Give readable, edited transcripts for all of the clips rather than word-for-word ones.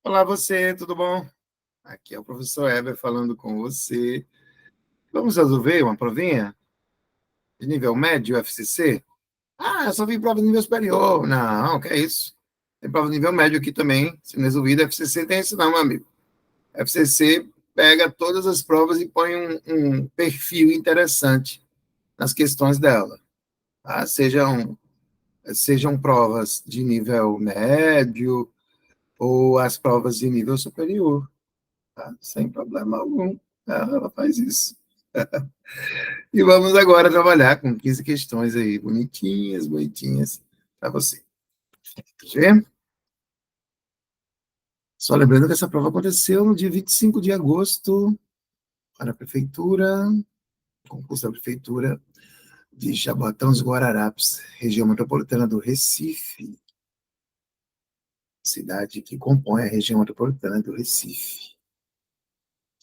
Olá, você, tudo bom? Aqui é o professor Heber falando com você. Vamos resolver uma provinha de nível médio, FCC? Ah, eu só vi prova de nível superior. Não, que é isso? Tem prova de nível médio aqui também, sendo resolvida. FCC tem isso não, meu amigo. FCC pega todas as provas e põe um perfil interessante nas questões dela. Tá? Sejam provas de nível médio ou as provas de nível superior. Tá? Sem problema algum. Ela faz isso. E vamos agora trabalhar com 15 questões aí, bonitinhas, bonitinhas, para você. Quer ver? Só lembrando que essa prova aconteceu no dia 25 de agosto, para a Prefeitura, concurso da Prefeitura de Jaboatão dos Guararapes, região metropolitana do Recife, cidade que compõe a região metropolitana do Recife,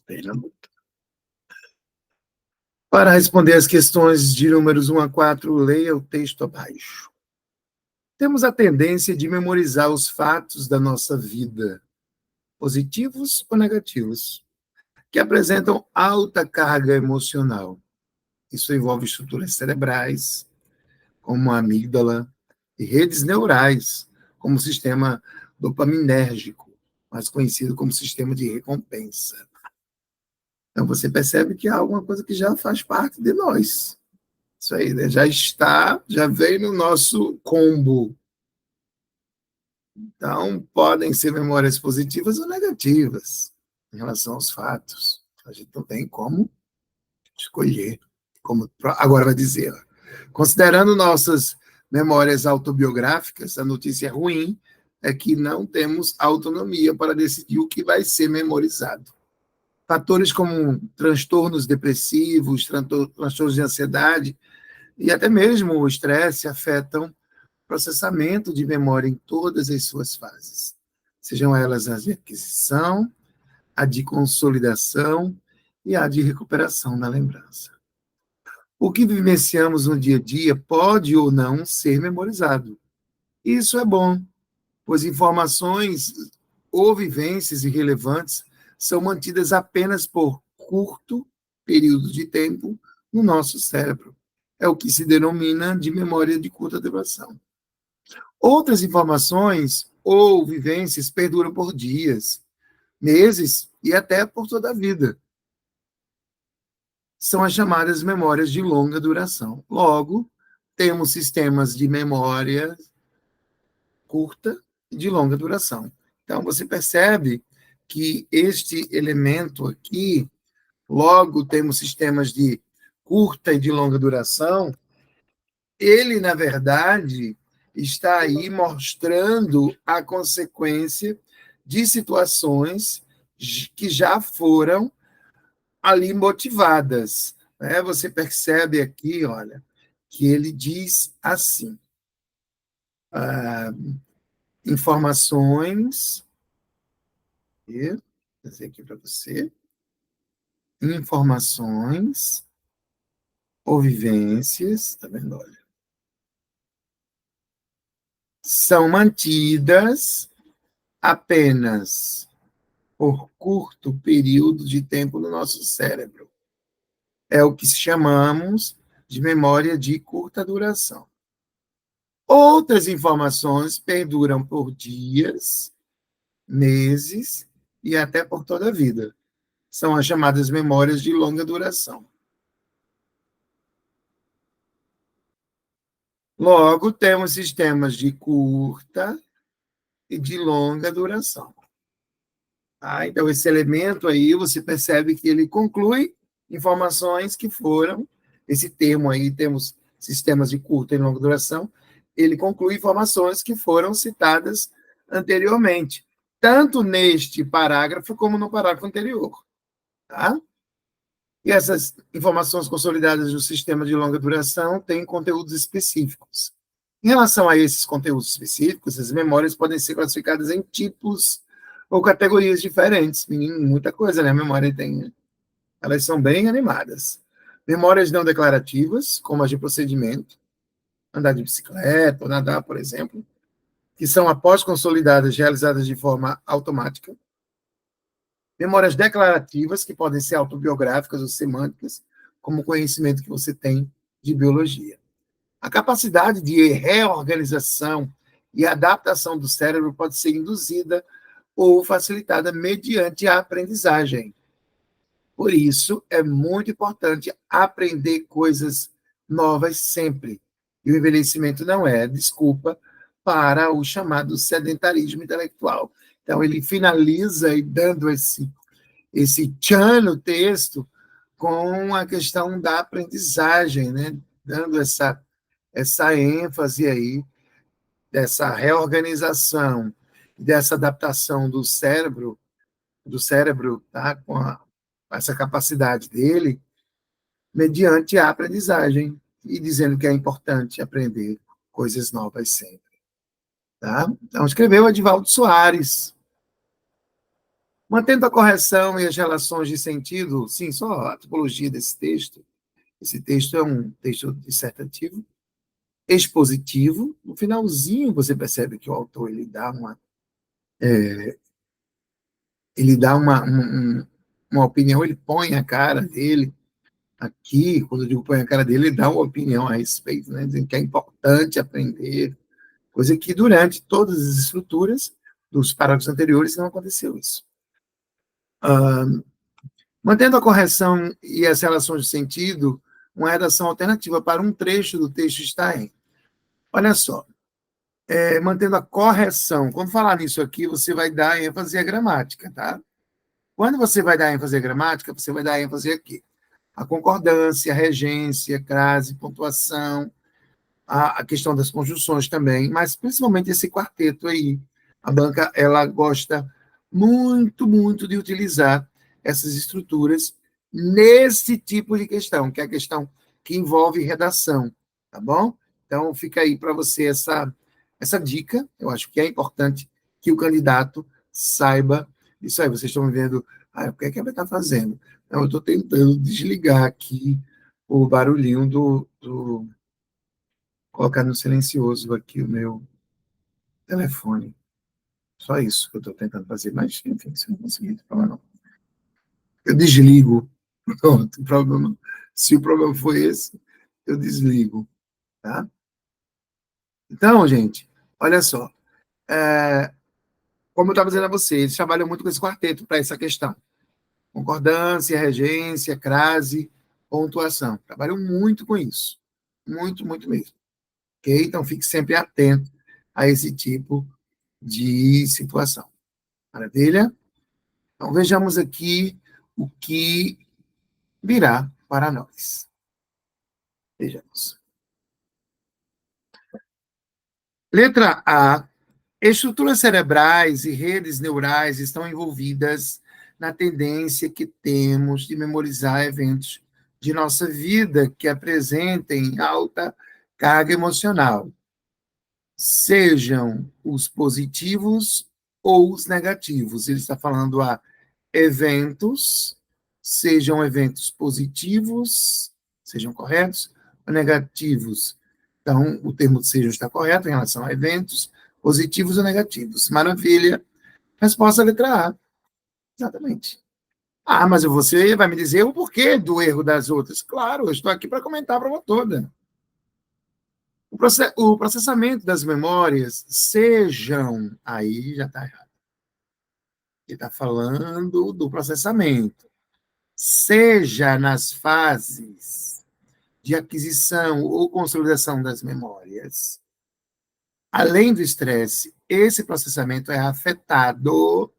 Pernambuco. Para responder as questões de números 1 a 4, leia o texto abaixo. Temos a tendência de memorizar os fatos da nossa vida, positivos ou negativos, que apresentam alta carga emocional. Isso envolve estruturas cerebrais, como a amígdala, e redes neurais, como o sistema dopaminérgico, mais conhecido como sistema de recompensa. Então, você percebe que há alguma coisa que já faz parte de nós. Isso aí, né? Já veio no nosso combo. Então, podem ser memórias positivas ou negativas em relação aos fatos. A gente não tem como escolher, como agora vai dizer. Considerando nossas memórias autobiográficas, a notícia ruim é que não temos autonomia para decidir o que vai ser memorizado. Fatores como transtornos depressivos, transtornos de ansiedade e até mesmo o estresse afetam processamento de memória em todas as suas fases, sejam elas a de aquisição, a de consolidação e a de recuperação da lembrança. O que vivenciamos no dia a dia pode ou não ser memorizado. Isso é bom, pois informações ou vivências irrelevantes são mantidas apenas por curto período de tempo no nosso cérebro. É o que se denomina de memória de curta duração. Outras informações ou vivências perduram por dias, meses e até por toda a vida. São as chamadas memórias de longa duração. Logo, temos sistemas de memória curta e de longa duração. Então, você percebe que este elemento aqui, logo temos sistemas de curta e de longa duração, ele, na verdade, está aí mostrando a consequência de situações que já foram ali motivadas. Né? Você percebe aqui, olha, que ele diz assim: informações, vou dizer aqui para você, informações ou vivências, tá vendo? Olha, são mantidas apenas por curto período de tempo no nosso cérebro. É o que chamamos de memória de curta duração. Outras informações perduram por dias, meses e até por toda a vida. São as chamadas memórias de longa duração. Logo, temos sistemas de curta e de longa duração. Então, esse elemento aí, você percebe que ele conclui informações que foram, esse termo aí, temos sistemas de curta e longa duração, ele conclui informações que foram citadas anteriormente, tanto neste parágrafo como no parágrafo anterior. Tá? E essas informações consolidadas do sistema de longa duração têm conteúdos específicos. Em relação a esses conteúdos específicos, as memórias podem ser classificadas em tipos ou categorias diferentes. Muita coisa, né? A memória tem. Né? Elas são bem animadas. Memórias não declarativas, como as de procedimento, andar de bicicleta ou nadar, por exemplo. que são após consolidadas, realizadas de forma automática. Memórias declarativas, que podem ser autobiográficas ou semânticas, como o conhecimento que você tem de biologia. A capacidade de reorganização e adaptação do cérebro pode ser induzida ou facilitada mediante a aprendizagem. Por isso, é muito importante aprender coisas novas sempre. E o envelhecimento não é desculpa para o chamado sedentarismo intelectual. Então, ele finaliza e dando esse tchan no texto com a questão da aprendizagem, né? Dando essa ênfase aí, dessa reorganização, dessa adaptação do cérebro, tá? Com essa capacidade dele, mediante a aprendizagem, e dizendo que é importante aprender coisas novas sempre. Tá? Então, escreveu Edivaldo Soares. Mantendo a correção e as relações de sentido, sim, só a tipologia desse texto. Esse texto é um texto dissertativo, expositivo. No finalzinho, você percebe que o autor ele dá uma opinião, ele põe a cara dele aqui, quando eu digo põe a cara dele, ele dá uma opinião a respeito, né, dizendo que é importante aprender, coisa que durante todas as estruturas dos parágrafos anteriores não aconteceu isso. Mantendo a correção e as relações de sentido, uma redação alternativa para um trecho do texto está em. Olha só, mantendo a correção. Quando falar nisso aqui, você vai dar ênfase à gramática, tá? Quando você vai dar ênfase à gramática, você vai dar ênfase aqui. A concordância, a regência, crase, pontuação, a questão das conjunções também, mas principalmente esse quarteto aí. A banca, ela gosta muito, muito de utilizar essas estruturas nesse tipo de questão, que é a questão que envolve redação, tá bom? Então, fica aí para você essa dica. Eu acho que é importante que o candidato saiba isso aí. Vocês estão vendo, o que é que ele está fazendo? Não, eu estou tentando desligar aqui o barulhinho colocar no silencioso aqui o meu telefone. Só isso que eu estou tentando fazer, mas, enfim, se eu não conseguir falar, não. Eu desligo. Pronto, problema. Se o problema foi esse, eu desligo. Tá? Então, gente, olha só. Como eu estava dizendo a vocês, eles trabalham muito com esse quarteto para essa questão. Concordância, regência, crase, pontuação. Trabalham muito com isso. Muito, muito mesmo. Ok? Então, fique sempre atento a esse tipo de situação. Maravilha? Então, vejamos aqui o que virá para nós. Vejamos. Letra A. Estruturas cerebrais e redes neurais estão envolvidas na tendência que temos de memorizar eventos de nossa vida que apresentem alta carga emocional, sejam os positivos ou os negativos. Ele está falando a eventos, sejam eventos positivos, sejam corretos, ou negativos. Então, o termo sejam está correto em relação a eventos positivos ou negativos. Maravilha. Resposta letra A. Exatamente. Mas você vai me dizer o porquê do erro das outras. Claro, eu estou aqui para comentar a prova toda. O processamento das memórias sejam... Aí já está errado. Ele está falando do processamento. Seja nas fases de aquisição ou consolidação das memórias, além do estresse, esse processamento é afetado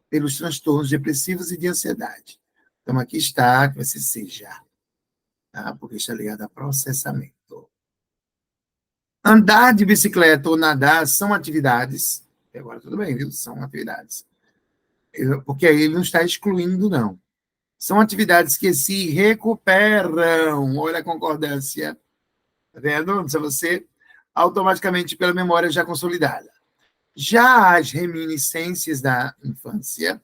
pelos transtornos depressivos e de ansiedade. Então, aqui está, que vai ser seja, tá? Porque está ligado a processamento. Andar de bicicleta ou nadar são atividades, agora tudo bem, viu? São atividades. Porque aí ele não está excluindo, não. São atividades que se recuperam. Olha a concordância. Está vendo? Se você automaticamente pela memória já consolidada. Já as reminiscências da infância,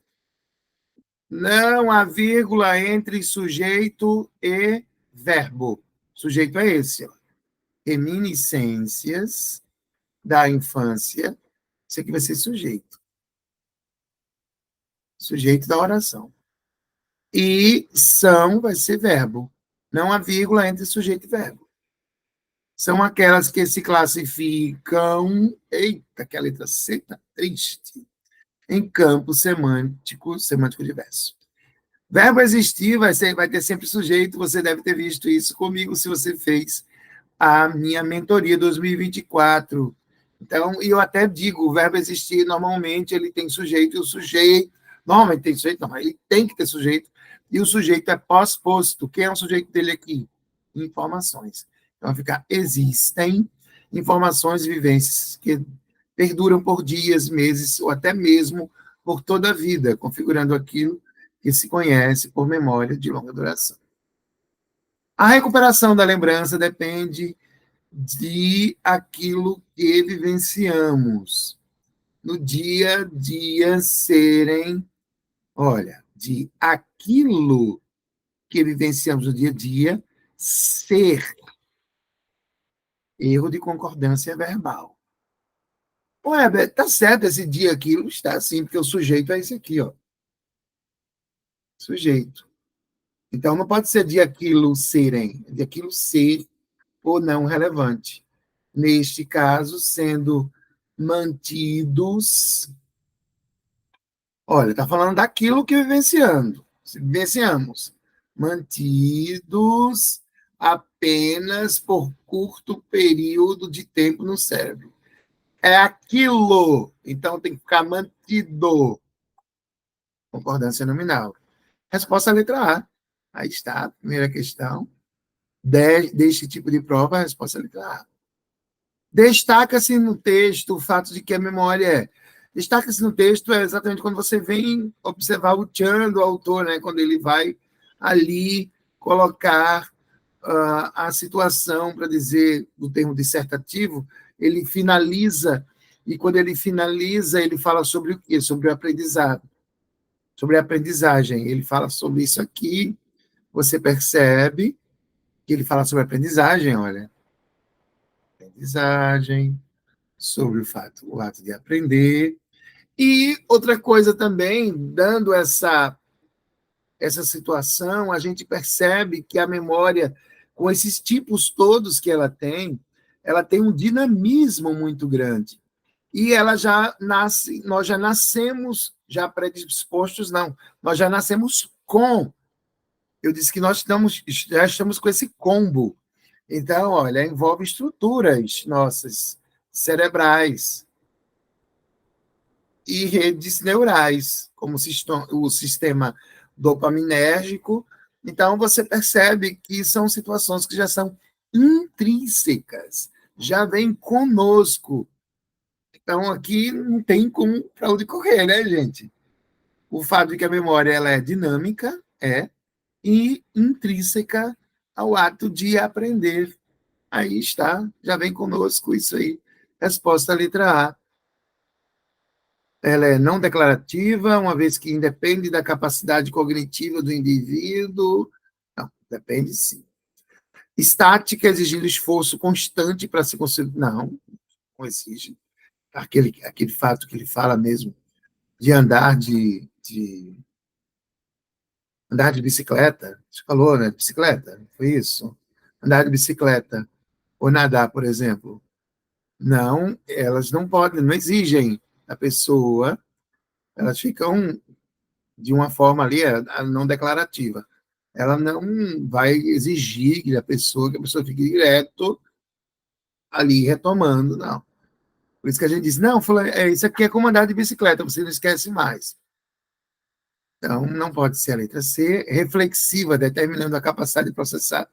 não há vírgula entre sujeito e verbo. Sujeito é esse. Ó. Reminiscências da infância Isso aqui vai ser sujeito. Sujeito da oração. E são vai ser verbo. Não há vírgula entre sujeito e verbo. São aquelas que se classificam. Eita, que a letra C está triste. Em campo semântico diverso. Verbo existir vai ter sempre sujeito. Você deve ter visto isso comigo se você fez a minha mentoria 2024. Então, e eu até digo, o verbo existir, normalmente, ele tem sujeito, e o sujeito, normalmente tem sujeito, não, ele tem que ter sujeito, e o sujeito é pós-posto. Quem é o sujeito dele aqui? Informações. Então, vai ficar, existem informações e vivências que perduram por dias, meses, ou até mesmo por toda a vida, configurando aquilo que se conhece por memória de longa duração. A recuperação da lembrança depende de aquilo que vivenciamos no dia a dia serem, olha, de aquilo que vivenciamos no dia a dia ser erro de concordância verbal. Ué, tá certo, esse dia aquilo está assim, porque o sujeito é esse aqui, ó. Sujeito. Então não pode ser de aquilo serem, de aquilo ser ou não relevante. Neste caso, sendo mantidos. Olha, está falando daquilo que vivenciamos. Mantidos apenas por curto período de tempo no cérebro. É aquilo, então tem que ficar mantido. Concordância nominal. Resposta à letra A. Aí está, a primeira questão. Deste tipo de prova, a resposta à letra A. Destaca-se no texto o fato de que a memória destaca-se no texto é exatamente quando você vem observar o tchan do autor, né? Quando ele vai ali colocar a situação, para dizer o termo dissertativo, ele finaliza, e quando ele finaliza, ele fala sobre o quê? Sobre o aprendizado, sobre a aprendizagem. Ele fala sobre isso aqui, você percebe que ele fala sobre a aprendizagem, olha. Aprendizagem, sobre o ato de aprender. E outra coisa também, dando essa situação, a gente percebe que a memória, com esses tipos todos que ela tem um dinamismo muito grande. E ela já nasce, nós já nascemos já predispostos, não, nós já nascemos com. Eu disse que já estamos com esse combo. Então, olha, envolve estruturas nossas cerebrais e redes neurais, como o sistema dopaminérgico. Então, você percebe que são situações que já são intrínsecas, já vêm conosco. Então, aqui não tem como para onde correr, né, gente? O fato de que a memória ela é dinâmica, e intrínseca ao ato de aprender. Aí está, já vem conosco isso aí. Resposta letra A. Ela é não declarativa, uma vez que independe da capacidade cognitiva do indivíduo. Não, depende sim. Estática, exigindo esforço constante para se conseguir. Não exige. Aquele fato que ele fala mesmo de andar de bicicleta. Você falou, né? Bicicleta? Foi isso? Andar de bicicleta. Ou nadar, por exemplo. Não, elas não podem, não exigem a pessoa, elas ficam de uma forma ali não declarativa. Ela não vai exigir que a pessoa fique direto ali retomando, não. Por isso que a gente diz, não, isso aqui é como andar de bicicleta, você não esquece mais. Então, não pode ser a letra C, reflexiva, determinando a capacidade de processar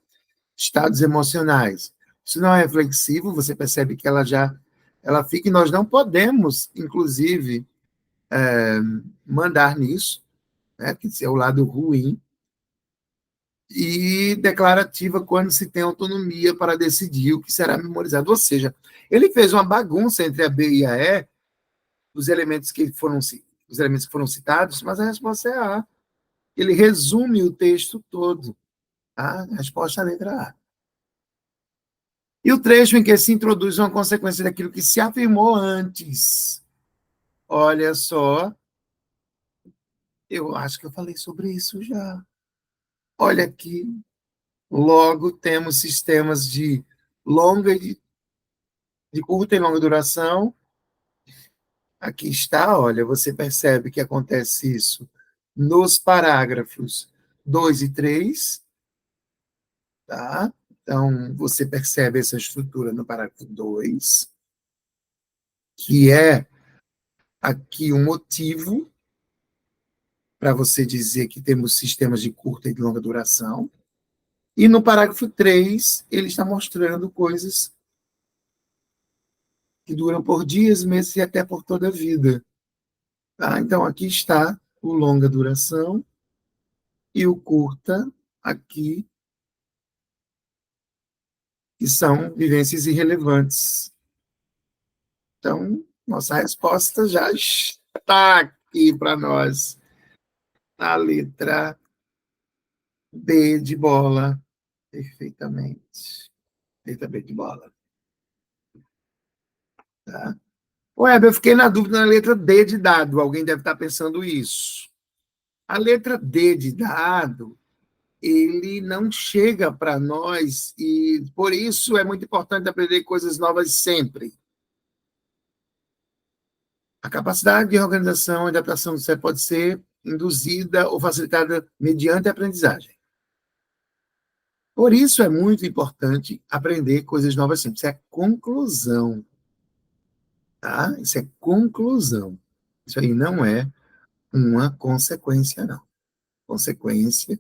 estados emocionais. Se não é reflexivo, você percebe que ela fica, e nós não podemos, inclusive, mandar nisso, né, que é o lado ruim, e declarativa quando se tem autonomia para decidir o que será memorizado. Ou seja, ele fez uma bagunça entre a B e a E, os elementos que foram citados, mas a resposta é A. Ele resume o texto todo. A resposta é a letra A. E o trecho em que se introduz uma consequência daquilo que se afirmou antes. Olha só, eu acho que eu falei sobre isso já. Olha aqui, logo temos sistemas de longa e de curta e longa duração. Aqui está, olha, você percebe que acontece isso nos parágrafos 2 e 3, tá? Então, você percebe essa estrutura no parágrafo 2, que é aqui um motivo para você dizer que temos sistemas de curta e de longa duração. E no parágrafo 3, ele está mostrando coisas que duram por dias, meses e até por toda a vida. Tá? Então, aqui está o longa duração e o curta, aqui, que são vivências irrelevantes. Então, nossa resposta já está aqui para nós, na letra B de bola. Perfeitamente. Letra B de bola. Tá? Weber, eu fiquei na dúvida na letra D de dado. Alguém deve estar pensando isso. A letra D de dado, ele não chega para nós e, por isso, é muito importante aprender coisas novas sempre. A capacidade de organização e adaptação do ser pode ser induzida ou facilitada mediante a aprendizagem. Por isso é muito importante aprender coisas novas sempre. Isso é conclusão, tá? Isso é conclusão. Isso aí não é uma consequência, não. Consequência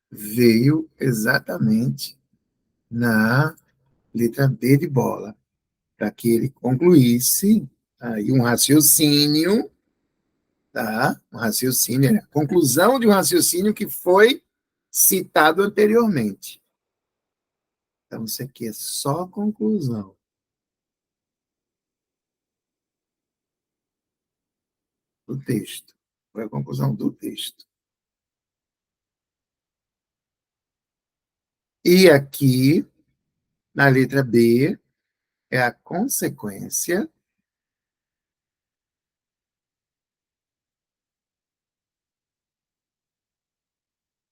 veio exatamente na letra D de bola, para que ele concluísse aí um raciocínio, tá? Um raciocínio, a conclusão de um raciocínio que foi citado anteriormente. Então, isso aqui é só conclusão do texto. Foi a conclusão do texto. E aqui, na letra B, é a consequência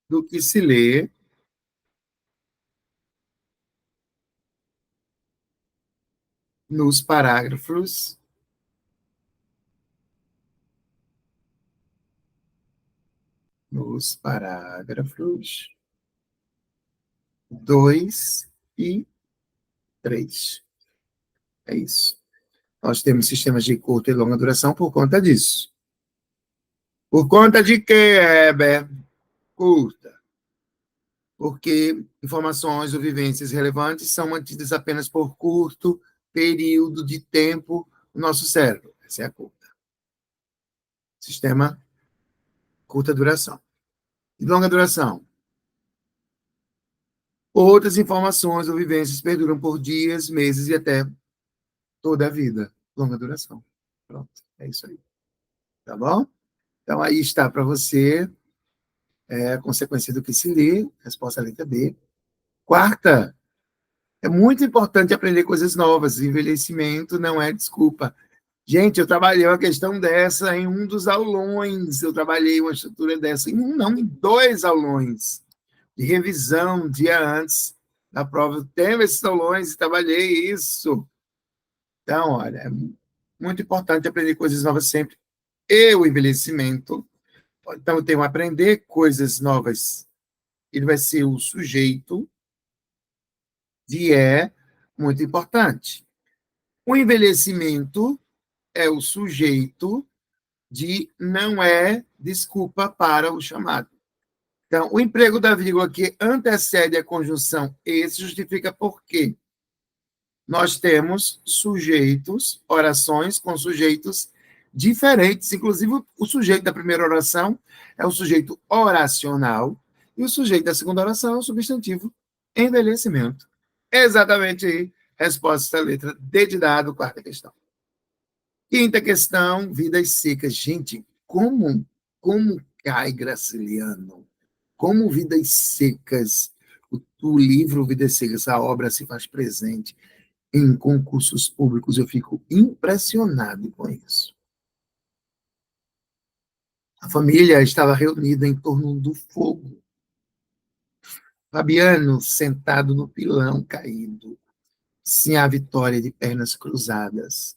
do que se lê nos parágrafos nos parágrafos 2 e 3. É isso. Nós temos sistemas de curta e longa duração por conta disso. Por conta de quê, Heber? Curta. Porque informações ou vivências relevantes são mantidas apenas por curto período de tempo no nosso cérebro. Essa é a curta. Sistema curta duração. E longa duração. Outras informações ou vivências perduram por dias, meses e até toda a vida. Longa duração. Pronto, é isso aí. Tá bom? Então, aí está para você a consequência do que se lê, resposta à letra B. Quarta, é muito importante aprender coisas novas. Envelhecimento não é desculpa. Gente, eu trabalhei uma questão dessa em um dos aulões. Eu trabalhei uma estrutura dessa em um, não, em dois aulões de revisão, um dia antes da prova. Eu tenho esses aulões e trabalhei isso. Então, olha, é muito importante aprender coisas novas sempre. E o envelhecimento. Então, eu tenho que aprender coisas novas. Ele vai ser o sujeito de é muito importante. O envelhecimento é o sujeito de não é desculpa para o chamado. Então, o emprego da vírgula que antecede a conjunção e se justifica por quê? Nós temos sujeitos, orações com sujeitos diferentes, inclusive o sujeito da primeira oração é o sujeito oracional e o sujeito da segunda oração é o substantivo envelhecimento. Exatamente aí, resposta à letra D de dado, quarta questão. Quinta questão, vidas secas. Gente, como cai Graciliano? Como Vidas Secas, o livro Vidas Secas, a obra se faz presente em concursos públicos, eu fico impressionado com isso. A família estava reunida em torno do fogo. Fabiano, sentado no pilão caído, sem a Vitória de pernas cruzadas,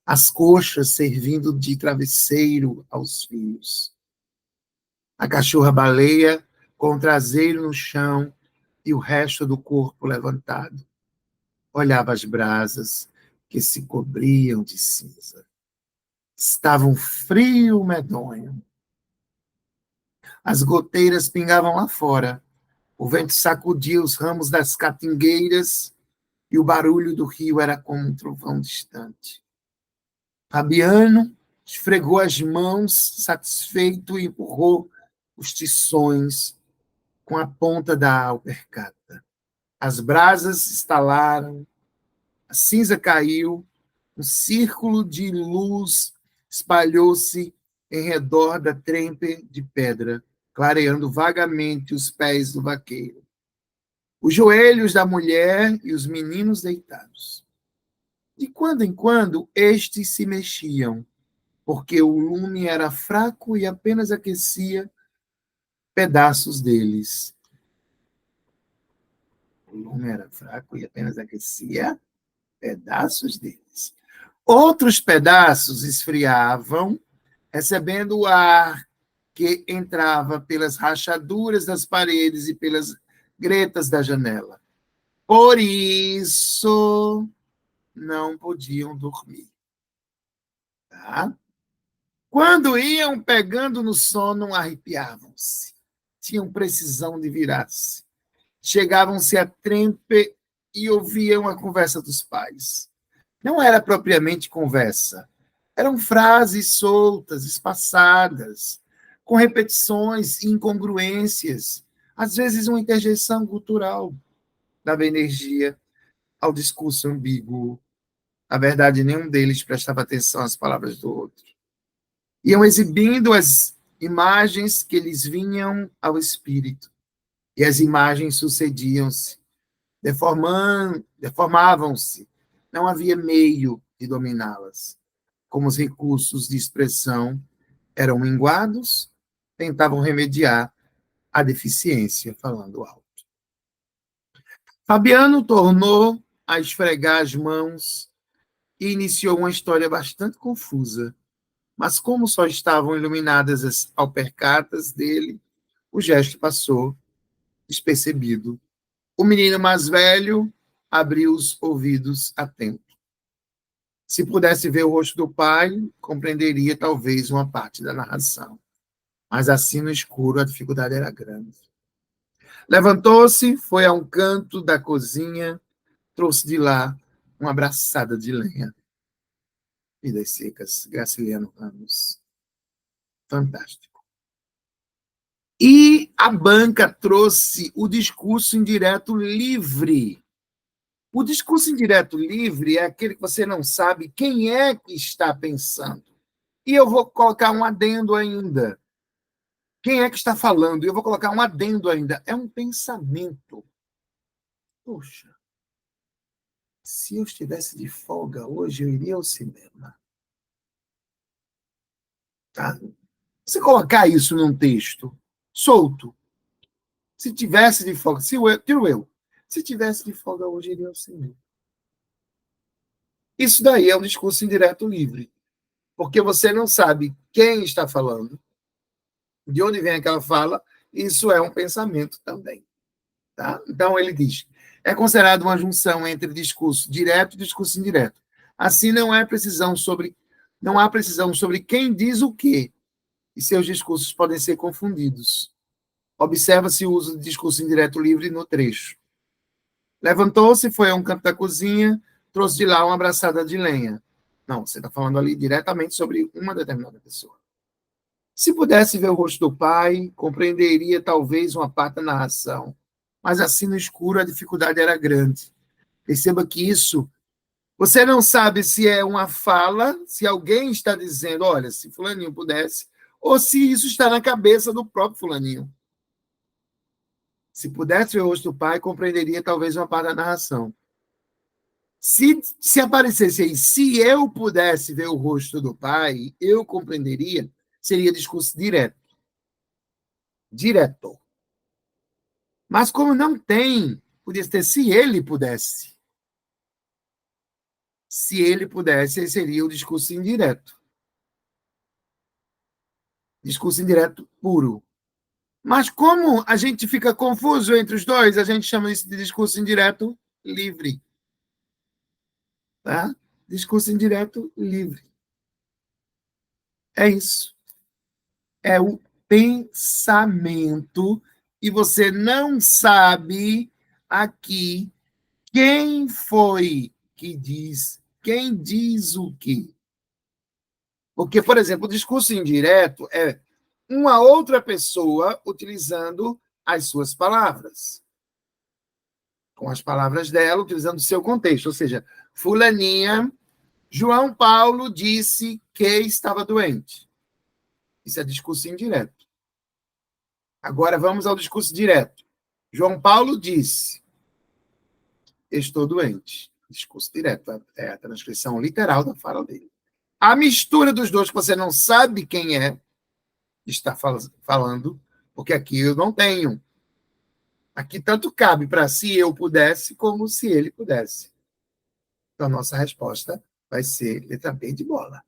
as coxas servindo de travesseiro aos filhos. A cachorra-baleia com o traseiro no chão e o resto do corpo levantado. Olhava as brasas que se cobriam de cinza. Estava um frio medonho. As goteiras pingavam lá fora. O vento sacudia os ramos das catingueiras e o barulho do rio era como um trovão distante. Fabiano esfregou as mãos, satisfeito, e empurrou os tições com a ponta da alpercata. As brasas estalaram, a cinza caiu, um círculo de luz espalhou-se em redor da trempe de pedra, clareando vagamente os pés do vaqueiro, os joelhos da mulher e os meninos deitados. De quando em quando, estes se mexiam, porque o lume era fraco e apenas aquecia pedaços deles. O lume era fraco e apenas aquecia pedaços deles. Outros pedaços esfriavam, recebendo o ar que entrava pelas rachaduras das paredes e pelas gretas da janela. Por isso, não podiam dormir. Tá? Quando iam pegando no sono, arrepiavam-se. Tinham precisão de virar-se. Chegavam-se a trempe e ouviam a conversa dos pais. Não era propriamente conversa. Eram frases soltas, espaçadas, com repetições e incongruências. Às vezes, uma interjeição cultural dava energia ao discurso ambíguo. Na verdade, nenhum deles prestava atenção às palavras do outro. Iam exibindo as imagens que lhes vinham ao espírito. E as imagens sucediam-se, deformavam-se. Não havia meio de dominá-las. Como os recursos de expressão eram minguados, tentavam remediar a deficiência falando alto. Fabiano tornou a esfregar as mãos e iniciou uma história bastante confusa. Mas como só estavam iluminadas as alpercatas dele, o gesto passou despercebido. O menino mais velho abriu os ouvidos atento. Se pudesse ver o rosto do pai, compreenderia talvez uma parte da narração. Mas assim no escuro a dificuldade era grande. Levantou-se, foi a um canto da cozinha, trouxe de lá uma abraçada de lenha. Vidas secas, Graciliano Ramos. Fantástico. E a banca trouxe o discurso indireto livre. O discurso indireto livre é aquele que você não sabe quem é que está pensando. E eu vou colocar um adendo ainda. Quem é que está falando? E eu vou colocar um adendo ainda. É um pensamento. Poxa, se eu estivesse de folga hoje, eu iria ao cinema. Tá? Você colocar isso num texto solto. Se tivesse de folga, tiro eu. Se tivesse de folga hoje, eu iria ao cinema. Isso daí é um discurso indireto livre. Porque você não sabe quem está falando, de onde vem aquela fala, isso é um pensamento também. Tá? Então, ele diz, é considerado uma junção entre discurso direto e discurso indireto. Assim, não há precisão sobre quem diz o quê, e seus discursos podem ser confundidos. Observa-se o uso de discurso indireto livre no trecho. Levantou-se, foi a um canto da cozinha, trouxe de lá uma abraçada de lenha. Não, você está falando ali diretamente sobre uma determinada pessoa. Se pudesse ver o rosto do pai, compreenderia talvez uma parte da narração, mas assim no escuro a dificuldade era grande. Perceba que isso, você não sabe se é uma fala, se alguém está dizendo, olha, se fulaninho pudesse, ou se isso está na cabeça do próprio fulaninho. Se pudesse ver o rosto do pai, compreenderia talvez uma parte da narração. Se aparecesse aí, se eu pudesse ver o rosto do pai, eu compreenderia, seria discurso direto. Direto. Mas como não tem, podia ter se ele pudesse. Se ele pudesse, seria o discurso indireto. Discurso indireto puro. Mas como a gente fica confuso entre os dois, a gente chama isso de discurso indireto livre. Tá? Discurso indireto livre. É isso. É o pensamento e você não sabe aqui quem foi que diz, quem diz o quê. Porque, por exemplo, o discurso indireto é uma outra pessoa utilizando as suas palavras, com as palavras dela, utilizando o seu contexto. Ou seja, fulaninha, João Paulo disse que estava doente. Isso é discurso indireto. Agora vamos ao discurso direto. João Paulo disse, estou doente. Discurso direto, é a transcrição literal da fala dele. A mistura dos dois, que você não sabe quem é, está falando, porque aqui eu não tenho. Aqui tanto cabe para se eu pudesse, como se ele pudesse. Então, a nossa resposta vai ser letra B de bola.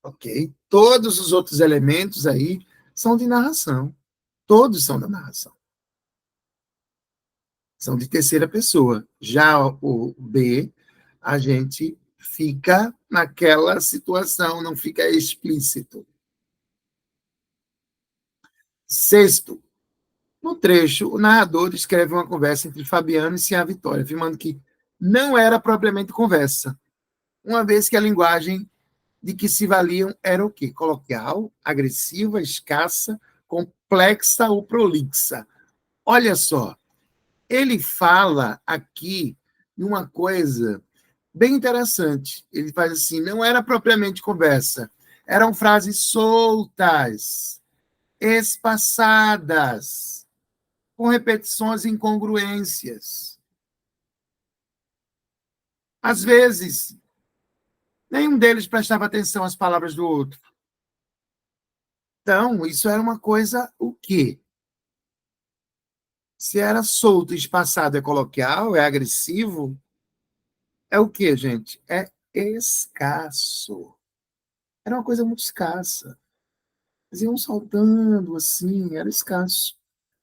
Ok? Todos os outros elementos aí são de narração. Todos são da narração. São de terceira pessoa. Já o B, a gente fica naquela situação, não fica explícito. Sexto, no trecho, o narrador descreve uma conversa entre Fabiano e Cia Vitória, afirmando que não era propriamente conversa, uma vez que a linguagem de que se valiam era o quê? Coloquial, agressiva, escassa, complexa ou prolixa. Olha só, ele fala aqui de uma coisa bem interessante. Ele faz assim, não era propriamente conversa, eram frases soltas, espaçadas, com repetições e incongruências. Às vezes, nenhum deles prestava atenção às palavras do outro. Então, isso era uma coisa o quê? Se era solto, espaçado, é coloquial, é agressivo, é o quê, gente? É escasso. Era uma coisa muito escassa. Eles iam saltando assim, era escasso.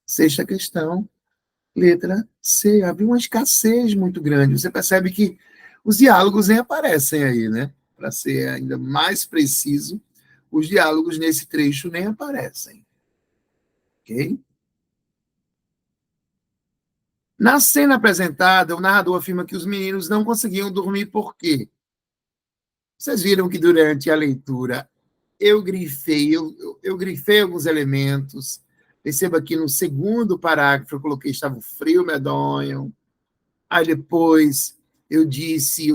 Sexta questão, letra C. Havia uma escassez muito grande. Você percebe que os diálogos nem aparecem aí, né? Para ser ainda mais preciso, os diálogos nesse trecho nem aparecem. Ok? Na cena apresentada, o narrador afirma que os meninos não conseguiam dormir por quê? Vocês viram que durante a leitura eu grifei alguns elementos. Perceba que no segundo parágrafo eu coloquei estava frio, medonho. Aí depois eu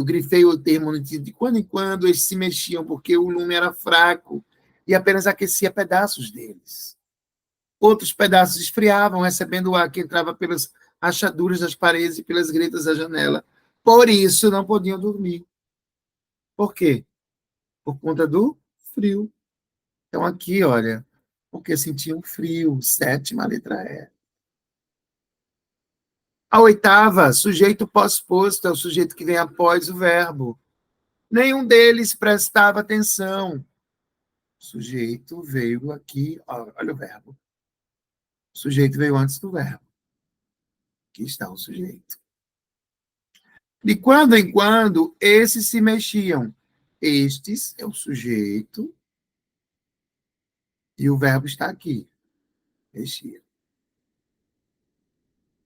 grifei o termo no sentido de quando em quando eles se mexiam, porque o lume era fraco e apenas aquecia pedaços deles. Outros pedaços esfriavam, recebendo o ar que entrava pelas rachaduras das paredes e pelas gretas da janela. Por isso não podiam dormir. Por quê? Por conta do frio. Então, aqui, olha, porque sentiam frio, sétima letra E. A oitava, sujeito pós-posto, é o sujeito que vem após o verbo. Nenhum deles prestava atenção. O sujeito veio aqui, olha o verbo. O sujeito veio antes do verbo. Aqui está o sujeito. De quando em quando, esses se mexiam. Estes é o sujeito e o verbo está aqui. Mexia.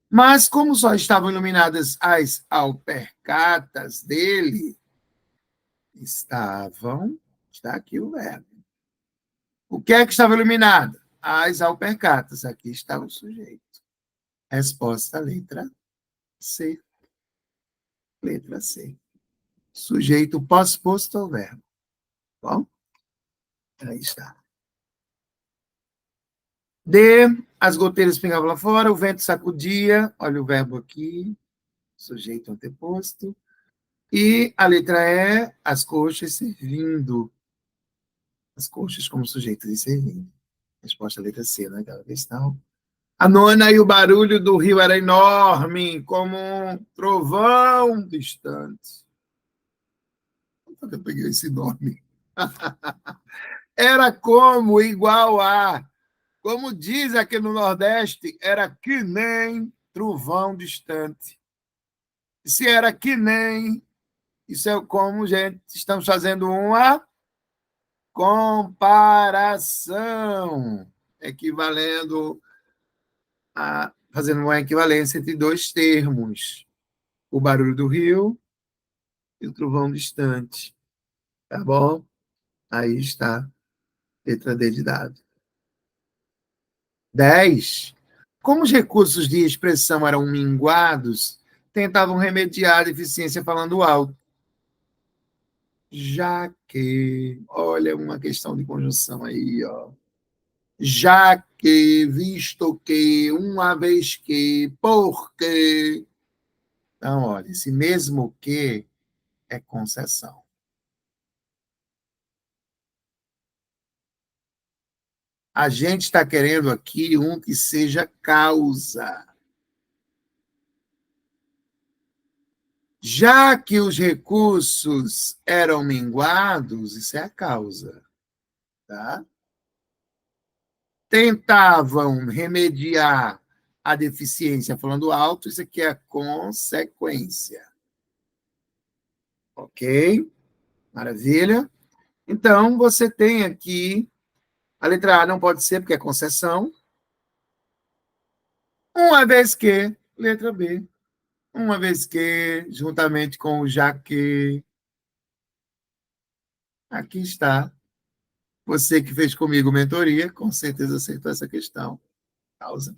Mas, como só estavam iluminadas as alpercatas dele, está aqui o verbo. O que é que estava iluminado? As alpercatas. Aqui está o sujeito. Resposta, letra C. Letra C. Sujeito pós-posto ao verbo. Bom, aí está. D, as goteiras pingavam lá fora, o vento sacudia, olha o verbo aqui, sujeito anteposto. E a letra E, as coxas servindo. As coxas como sujeitos de servir. Resposta letra C, né? Aquela questão. A nona, e o barulho do rio era enorme, como um trovão distante. Por que eu peguei esse nome? Era como, igual a. Como diz aqui no Nordeste, era que nem trovão distante. Se era que nem, isso é como, gente, estamos fazendo uma comparação, equivalendo fazendo uma equivalência entre dois termos, o barulho do rio e o trovão distante, tá bom? Aí está, letra D de dado. 10. Como os recursos de expressão eram minguados, tentavam remediar a deficiência falando alto. Já que, olha uma questão de conjunção aí, ó. Já que, visto que, uma vez que, porque. Então, olha, esse mesmo que é concessão. A gente está querendo aqui um que seja causa. Já que os recursos eram minguados, isso é a causa, tá? Tentavam remediar a deficiência falando alto, isso aqui é a consequência. Ok? Maravilha? Então, você tem aqui, a letra A não pode ser, porque é concessão. Uma vez que, letra B. Uma vez que, juntamente com o já que, aqui está. Você que fez comigo mentoria, com certeza acertou essa questão. Causa.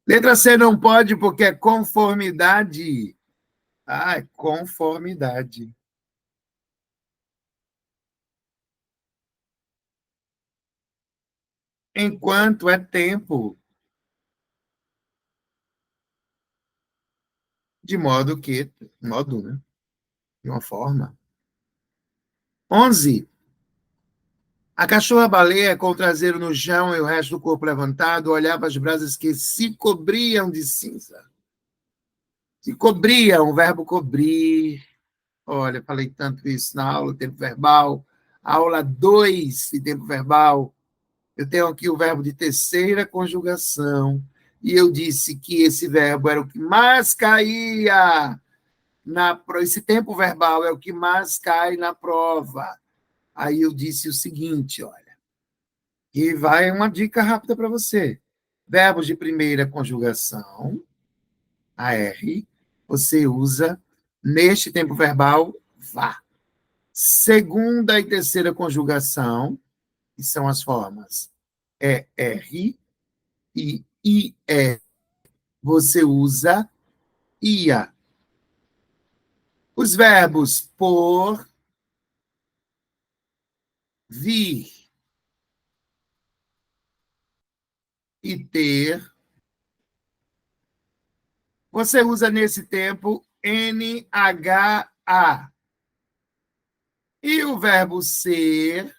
Letra C não pode porque é conformidade. Ah, é conformidade. Enquanto é tempo, de modo que, modo, né? De uma forma. 11. A cachorra-baleia, com o traseiro no chão e o resto do corpo levantado, olhava as brasas que se cobriam de cinza. Se cobriam, o verbo cobrir. Olha, falei tanto isso na aula, tempo verbal. Aula 2 de tempo verbal. Eu tenho aqui o verbo de terceira conjugação. E eu disse que esse verbo era o que mais caía esse tempo verbal é o que mais cai na prova. Aí eu disse o seguinte, olha, e vai uma dica rápida para você. Verbos de primeira conjugação, AR, você usa neste tempo verbal, vá. Segunda e terceira conjugação, que são as formas ER e IE, você usa ia. Os verbos por, vir e ter, você usa nesse tempo NHA. E o verbo ser,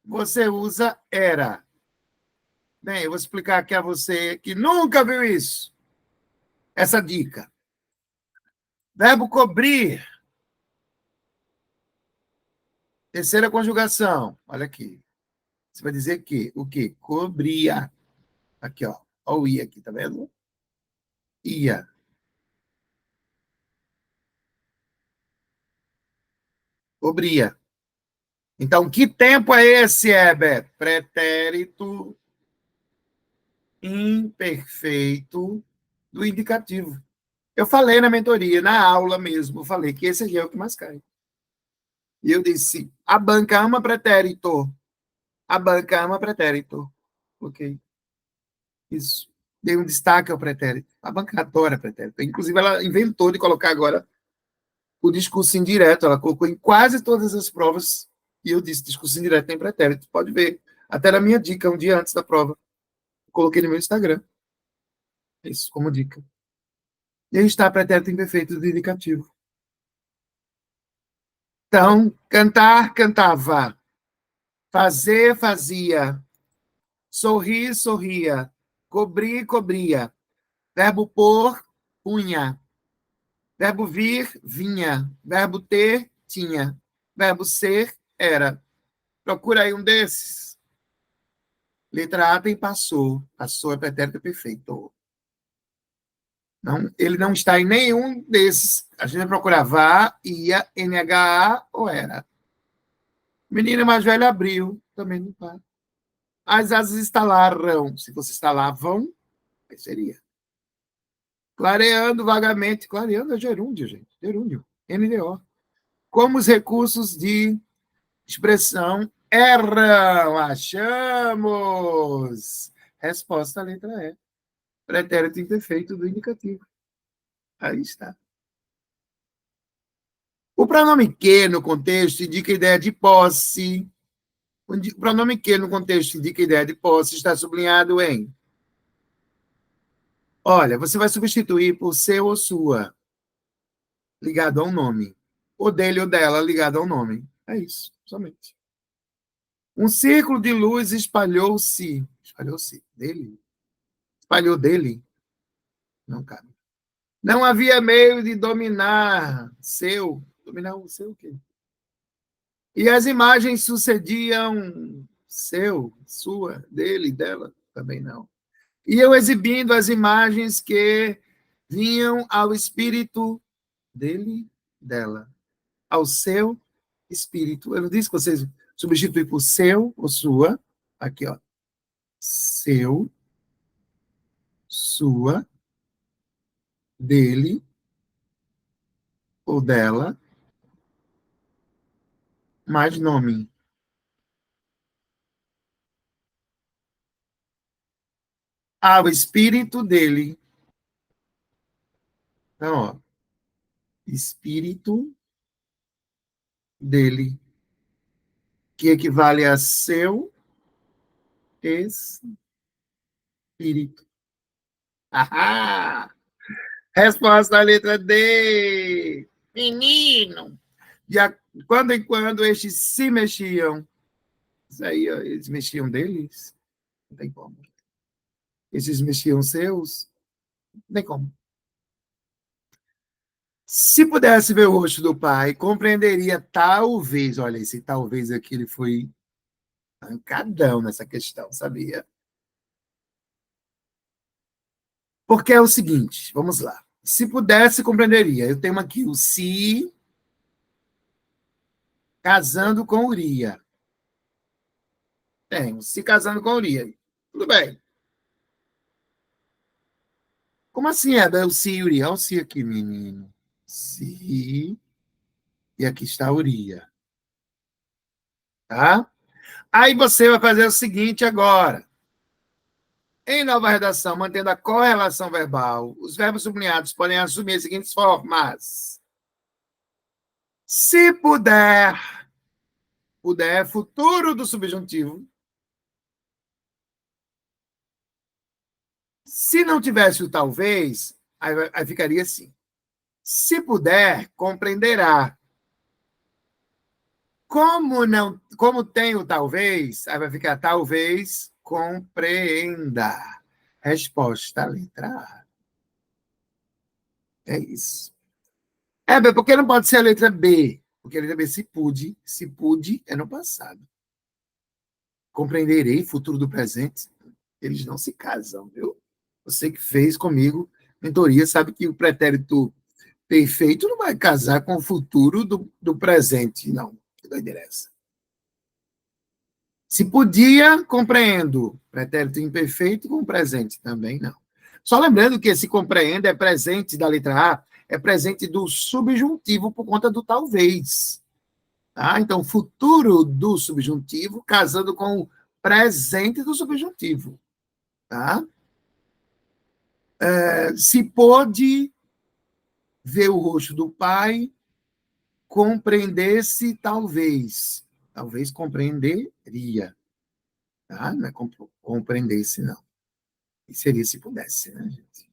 você usa era. Bem, eu vou explicar aqui a você que nunca viu isso. Essa dica. Verbo cobrir, terceira conjugação. Olha aqui. Você vai dizer que o quê? Cobria. Aqui, ó. Olha o i aqui, tá vendo? Ia. Cobria. Então, que tempo é esse, Heber? Pretérito imperfeito do indicativo. Eu falei na mentoria, na aula mesmo, eu falei que esse aqui é o que mais cai. E eu disse, a banca ama pretérito. A banca ama pretérito. Ok. Isso. Dei um destaque ao pretérito. A banca adora pretérito. Inclusive, ela inventou de colocar agora o discurso indireto. Ela colocou em quase todas as provas. E eu disse, discurso indireto tem pretérito. Pode ver. Até na minha dica, um dia antes da prova. Coloquei no meu Instagram. Isso, como dica. E aí está pretérito imperfeito do indicativo. Então, cantar, cantava. Fazer, fazia. Sorrir, sorria. Cobrir, cobria. Verbo pôr, punha. Verbo vir, vinha. Verbo ter, tinha. Verbo ser, era. Procura aí um desses. Letra A tem passou. Passou é pretérito perfeito. Não, ele não está em nenhum desses. A gente vai procurar vá, ia, NHA ou era. Menina mais velha abriu. Também não está. As asas estalaram. Se fosse estalavam, aí seria. Clareando vagamente. Clareando é gerúndio, gente. Gerúndio. NDO. Como os recursos de expressão erram. Achamos. Resposta, letra E. Pretérito imperfeito do indicativo. Aí está. O pronome que, no contexto, indica a ideia de posse. O pronome que, no contexto, indica a ideia de posse, está sublinhado em. Olha, você vai substituir por seu ou sua, ligado a um nome. Ou dele ou dela, ligado ao nome. É isso, somente. Um círculo de luz espalhou-se. Espalhou-se dele? Espalhou dele? Não cabe. Não havia meio de dominar seu. Dominar o seu o quê? E as imagens sucediam seu, sua, dele, dela, também não. Iam exibindo as imagens que vinham ao espírito dele, dela, ao seu espírito. Eu não disse que vocês substituem por seu ou sua. Aqui, ó. Seu, sua, dele ou dela, mais nome. Ao espírito dele. Então, ó. Espírito dele, que equivale a seu espírito. Ah, resposta da letra D. Menino. De quando em quando estes se mexiam. Isso aí, ó, eles mexiam deles? Não tem como. Esses mexiam seus? Não tem como. Se pudesse ver o rosto do pai, compreenderia talvez, olha, esse talvez aqui ele foi arrancadão nessa questão, sabia? Porque é o seguinte, vamos lá. Se pudesse, compreenderia. Eu tenho aqui o se casando com Uria. Tenho, se casando com Uria. Tudo bem. Como assim é o si e Uria? Olha o si aqui, menino. Si, e aqui está Uria. Tá? Aí você vai fazer o seguinte agora. Em nova redação, mantendo a correlação verbal, os verbos sublinhados podem assumir as seguintes formas. Se puder, puder, futuro do subjuntivo. Se não tivesse o talvez, aí ficaria assim. Se puder, compreenderá. Como tem o talvez, aí vai ficar talvez compreenda. Resposta, letra A. É isso. Porque não pode ser a letra B? Porque a letra B, se pude, é no passado. Compreenderei, futuro do presente. Eles não se casam, viu? Você que fez comigo mentoria sabe que o pretérito perfeito não vai casar com o futuro do presente, não. Que doideira é essa? Se podia, compreendo. Pretérito imperfeito com presente também não. Só lembrando que esse compreendo é presente da letra A, é presente do subjuntivo por conta do talvez. Tá? Então, futuro do subjuntivo casando com o presente do subjuntivo. Tá? Se pôde ver o rosto do pai, compreendesse, talvez. Talvez compreenderia. Tá? Não é compreendesse, não. E seria se pudesse, né, gente?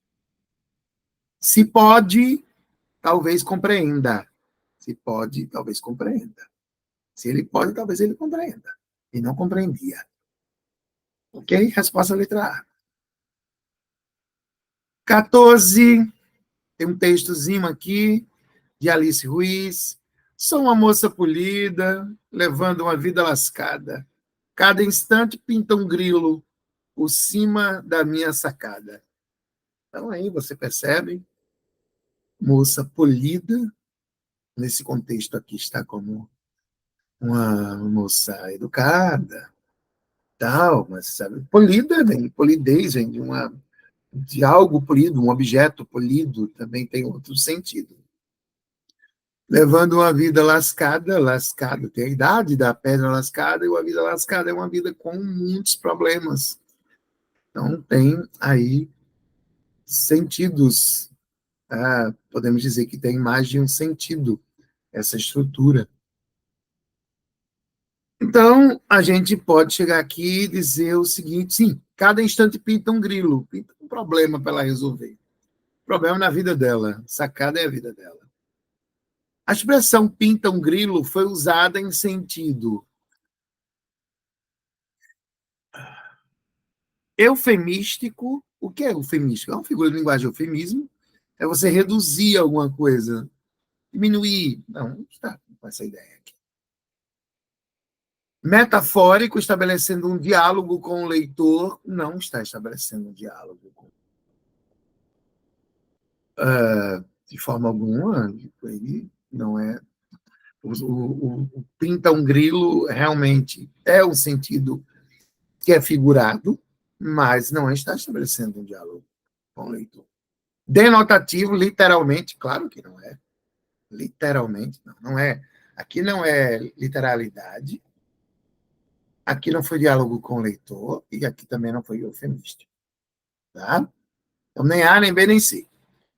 Se pode, talvez compreenda. Se pode, talvez compreenda. Se ele pode, talvez ele compreenda. E não compreendia. Ok? Resposta letra A. 14. Tem um textozinho aqui de Alice Ruiz. Sou uma moça polida, levando uma vida lascada. Cada instante pinta um grilo por cima da minha sacada. Então aí você percebe, moça polida, nesse contexto aqui está como uma moça educada, tal, mas sabe, polida vem, polidez vem de algo polido, um objeto polido, também tem outro sentido. Levando uma vida lascada, lascada, tem a idade da pedra lascada, e uma vida lascada é uma vida com muitos problemas. Então, tem aí sentidos, podemos dizer que tem mais de um sentido essa estrutura. Então, a gente pode chegar aqui e dizer o seguinte: sim, cada instante pinta um grilo, pinta um problema para ela resolver. Problema na vida dela, sacada é a vida dela. A expressão pinta um grilo foi usada em sentido eufemístico. O que é eufemístico? É uma figura de linguagem eufemismo. É você reduzir alguma coisa, diminuir. Não está com essa ideia aqui. Metafórico, estabelecendo um diálogo com o leitor, não está estabelecendo um diálogo com de forma alguma, ele não é. O pinta um grilo realmente é um sentido que é figurado, mas não está estabelecendo um diálogo com o leitor. Denotativo, literalmente, claro que não é. Literalmente, não é. Aqui não é literalidade, aqui não foi diálogo com o leitor, e aqui também não foi eufemístico. Tá? Então, nem A, nem B, nem C.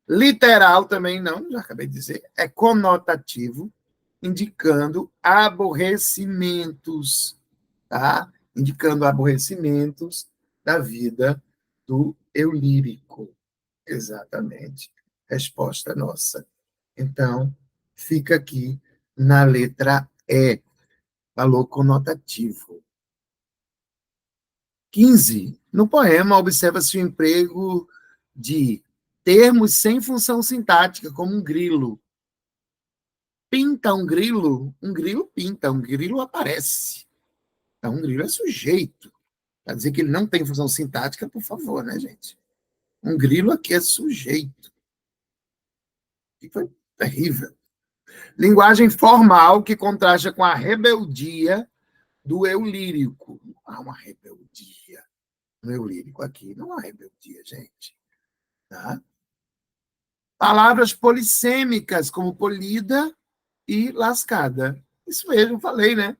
Literal também não, já acabei de dizer, é conotativo, indicando aborrecimentos, tá? Indicando aborrecimentos da vida do eu lírico. Exatamente. Resposta nossa. Então, fica aqui na letra E, valor conotativo. 15. No poema, observa-se o emprego de termos sem função sintática, como um grilo. Pinta um grilo pinta, um grilo aparece. Então, um grilo é sujeito. Para dizer que ele não tem função sintática, por favor, né, gente? Um grilo aqui é sujeito. E foi terrível. Linguagem formal que contrasta com a rebeldia do eu lírico. Não há uma rebeldia no eu lírico aqui. Não há rebeldia, gente. Tá? Palavras polissêmicas, como polida e lascada. Isso mesmo, falei, né?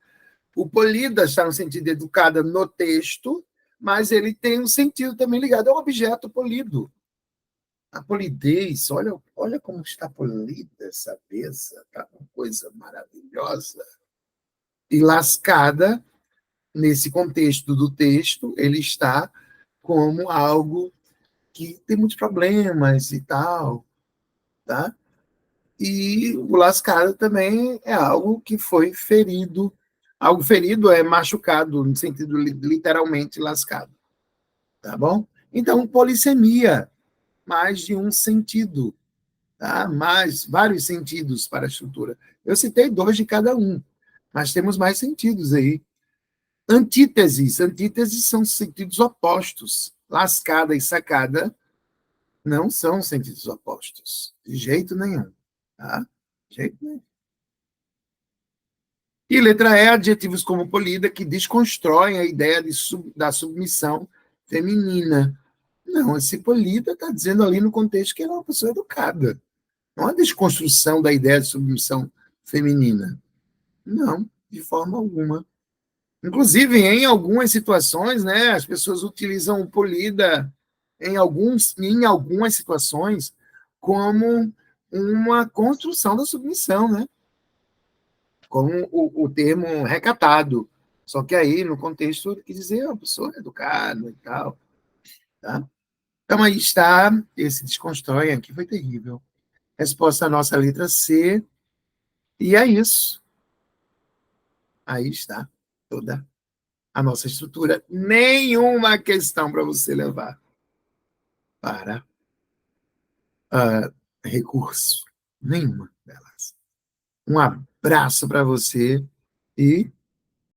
O polida está no sentido educada no texto, mas ele tem um sentido também ligado ao objeto polido. A polidez, olha como está polida essa mesa, tá uma coisa maravilhosa. E lascada, nesse contexto do texto, ele está como algo que tem muitos problemas e tal, tá? E o lascado também é algo que foi ferido. Algo ferido é machucado, no sentido literalmente lascado, tá bom? Então, polissemia, mais de um sentido, tá? Mais vários sentidos para a estrutura. Eu citei 2 de cada um, mas temos mais sentidos aí. Antíteses. Antíteses são sentidos opostos. Lascada e sacada não são sentidos opostos, de jeito nenhum. Tá? De jeito nenhum. E letra E, adjetivos como polida, que desconstroem a ideia da submissão feminina. Não, esse polida está dizendo ali no contexto que ela é uma pessoa educada. Não é desconstrução da ideia de submissão feminina. Não, de forma alguma. Inclusive, em algumas situações, né, as pessoas utilizam o polida em algumas situações como uma construção da submissão, né? Como o termo recatado. Só que aí, no contexto, quer dizer uma pessoa educada e tal. Tá? Então, aí está, esse desconstrói aqui foi terrível. Resposta à nossa letra C. E é isso. Aí está toda a nossa estrutura. Nenhuma questão para você levar para recurso. Nenhuma delas. Um abraço para você e